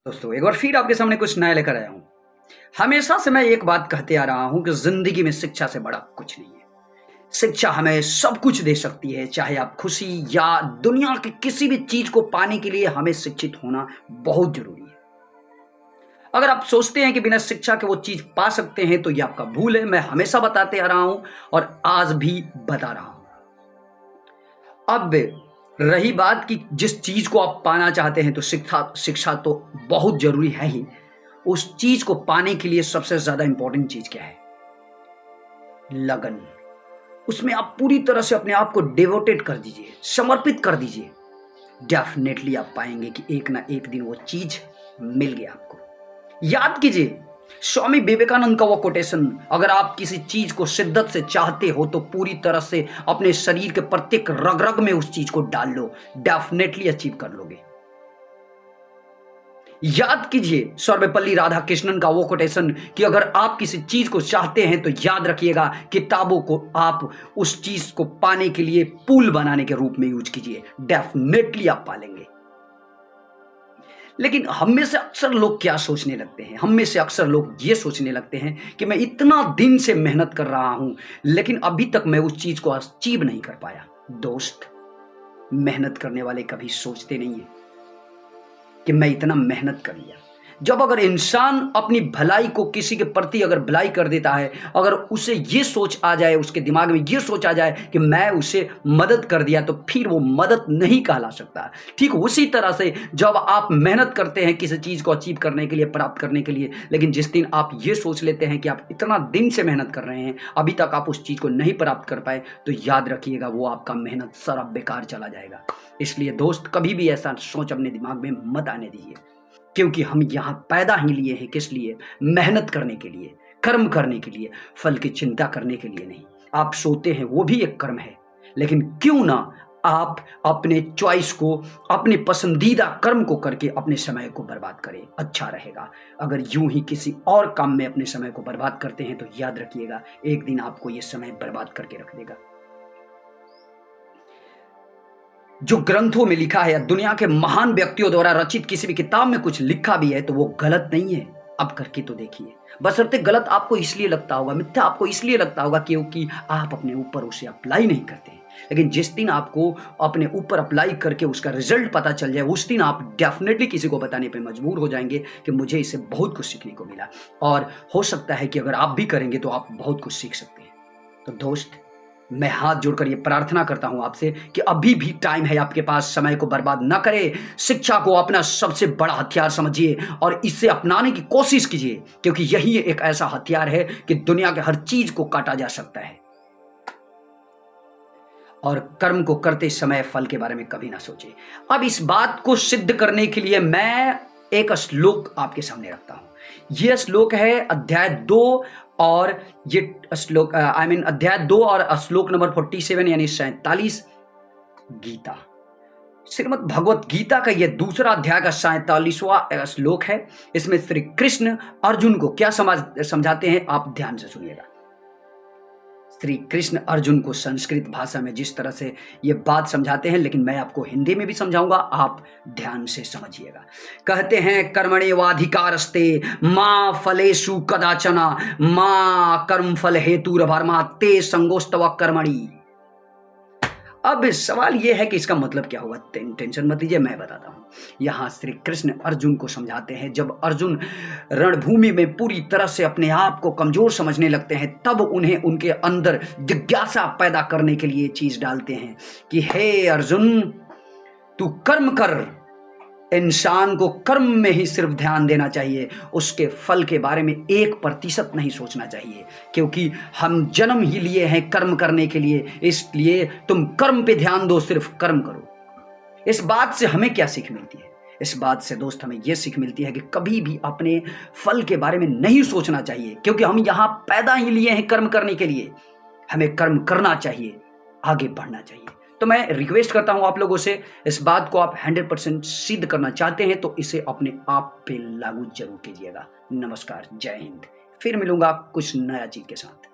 दोस्तों एक बार फिर आपके सामने कुछ नया लेकर आया हूँ। हमेशा से मैं एक बात कहते आ रहा हूँ कि ज़िंदगी में शिक्षा से बड़ा कुछ नहीं है। शिक्षा हमें सब कुछ दे सकती है, चाहे आप खुशी या दुनिया की किसी भी चीज़ को पाने के लिए हमें शिक्षित होना बहुत ज़रूरी है। अगर आप सोचते हैं कि बिना शिक्षा के वो चीज़ पा सकते हैं तो ये आपका भूल है। मैं हमेशा बताते आ रहा हूँ और आज भी बता रहा हूँ। अब रही बात कि जिस चीज़ को आप पाना चाहते हैं तो शिक्षा शिक्षा तो बहुत ज़रूरी है ही। उस चीज़ को पाने के लिए सबसे ज़्यादा इम्पोर्टेंट चीज़ क्या है? लगन। उसमें आप पूरी तरह से अपने आप को डिवोटेड कर दीजिए, समर्पित कर दीजिए। डेफ़िनेटली आप पाएँगे कि एक ना एक दिन वो चीज़ मिल गया आपको। याद कीजिए, स्वामी विवेकानंद का वो कोटेशन, अगर आप किसी चीज़ को शिद्दत से चाहते हो तो पूरी तरह से अपने शरीर के प्रत्येक रग-रग में उस चीज़ को डाल लो, डेफ़िनेटली अचीव कर लोगे। याद कीजिए सर्वपल्ली राधाकृष्णन का वो कोटेशन कि अगर आप किसी चीज़ को चाहते हैं तो याद रखिएगा, किताबों को आप उस चीज़ को पाने के लिए पुल बनाने के रूप में यूज़ कीजिए, डेफ़िनेटली आप पा लेंगे। लेकिन हम में से अक्सर लोग क्या सोचने लगते हैं? हम में से अक्सर लोग ये सोचने लगते हैं कि मैं इतना दिन से मेहनत कर रहा हूँ, लेकिन अभी तक मैं उस चीज़ को अचीव नहीं कर पाया। दोस्त, मेहनत करने वाले कभी सोचते नहीं हैं कि मैं इतना मेहनत कर लिया। जब अगर इंसान अपनी भलाई को किसी के प्रति अगर भलाई कर देता है, अगर उसे ये सोच आ जाए, उसके दिमाग में ये सोच आ जाए कि मैं उसे मदद कर दिया, तो फिर वो मदद नहीं कहला सकता। ठीक उसी तरह से जब आप मेहनत करते हैं किसी चीज़ को अचीव करने के लिए, प्राप्त करने के लिए, लेकिन जिस दिन आप ये सोच लेते हैं कि आप इतना दिन से मेहनत कर रहे हैं, अभी तक आप उस चीज़ को नहीं प्राप्त कर पाए, तो याद रखिएगा वो आपका मेहनत सारा बेकार चला जाएगा। इसलिए दोस्त, कभी भी ऐसा सोच अपने दिमाग में मत आने दीजिए, क्योंकि हम यहाँ पैदा ही लिए हैं किस लिए? मेहनत करने के लिए, कर्म करने के लिए, फल की चिंता करने के लिए नहीं। आप सोते हैं वो भी एक कर्म है, लेकिन क्यों ना आप अपने चॉइस को, अपने पसंदीदा कर्म को करके अपने समय को बर्बाद करें, अच्छा रहेगा। अगर यूं ही किसी और काम में अपने समय को बर्बाद करते हैं तो याद रखिएगा एक दिन आपको ये समय बर्बाद करके रख देगा। जो ग्रंथों में लिखा है या दुनिया के महान व्यक्तियों द्वारा रचित किसी भी किताब में कुछ लिखा भी है तो वो गलत नहीं है। अब करके तो देखिए, बशर्ते गलत आपको इसलिए लगता होगा, मिथ्या आपको इसलिए लगता होगा क्योंकि आप अपने ऊपर उसे अप्लाई नहीं करते हैं। लेकिन जिस दिन आपको अपने ऊपर अप्लाई करके उसका रिजल्ट पता चल जाए, उस दिन आप डेफिनेटली किसी को बताने पे मजबूर हो जाएंगे कि मुझे इससे बहुत कुछ सीखने को मिला। और हो सकता है कि अगर आप भी करेंगे तो आप बहुत कुछ सीख सकते हैं। तो दोस्त, मैं हाथ जोड़कर ये प्रार्थना करता हूँ आपसे कि अभी भी टाइम है आपके पास, समय को बर्बाद ना करें। शिक्षा को अपना सबसे बड़ा हथियार समझिए और इसे अपनाने की कोशिश कीजिए, क्योंकि यही एक ऐसा हथियार है कि दुनिया के हर चीज को काटा जा सकता है। और कर्म को करते समय फल के बारे में कभी ना सोचे। अब इस बात को सिद्ध करने के लिए मैं एक श्लोक आपके सामने रखता हूं। यह श्लोक है अध्याय 2 और ये श्लोक अध्याय 2 और श्लोक नंबर 47 यानी 47 गीता, श्रीमद् भगवत गीता का यह दूसरा अध्याय का 47वां श्लोक है। इसमें श्री कृष्ण अर्जुन को क्या समझाते हैं, आप ध्यान से सुनिएगा। श्री कृष्ण अर्जुन को संस्कृत भाषा में जिस तरह से ये बात समझाते हैं, लेकिन मैं आपको हिंदी में भी समझाऊंगा, आप ध्यान से समझिएगा। कहते हैं कर्मण्येवाधिकारस्ते मां फलेषु कदाचन मां कर्म फल हेतुर्भर्मा ते संगोस्तव कर्मणि। अब सवाल यह है कि इसका मतलब क्या होगा। टेंशन मत लीजिए, मैं बताता हूं। यहां श्री कृष्ण अर्जुन को समझाते हैं, जब अर्जुन रणभूमि में पूरी तरह से अपने आप को कमजोर समझने लगते हैं, तब उन्हें उनके अंदर जिज्ञासा पैदा करने के लिए चीज डालते हैं कि हे अर्जुन, तू कर्म कर। इंसान को कर्म में ही सिर्फ ध्यान देना चाहिए, उसके फल के बारे में 1% नहीं सोचना चाहिए, क्योंकि हम जन्म ही लिए हैं कर्म करने के लिए। इसलिए तुम कर्म पे ध्यान दो, सिर्फ कर्म करो। इस बात से हमें क्या सीख मिलती है? इस बात से दोस्त हमें यह सीख मिलती है कि कभी भी अपने फल के बारे में नहीं सोचना चाहिए, क्योंकि हम यहां पैदा ही लिए हैं कर्म करने के लिए। हमें कर्म करना चाहिए, आगे बढ़ना चाहिए। तो मैं रिक्वेस्ट करता हूं आप लोगों से, इस बात को आप 100% सिद्ध करना चाहते हैं तो इसे अपने आप पे लागू जरूर कीजिएगा। नमस्कार, जय हिंद। फिर मिलूंगा कुछ नया चीज के साथ।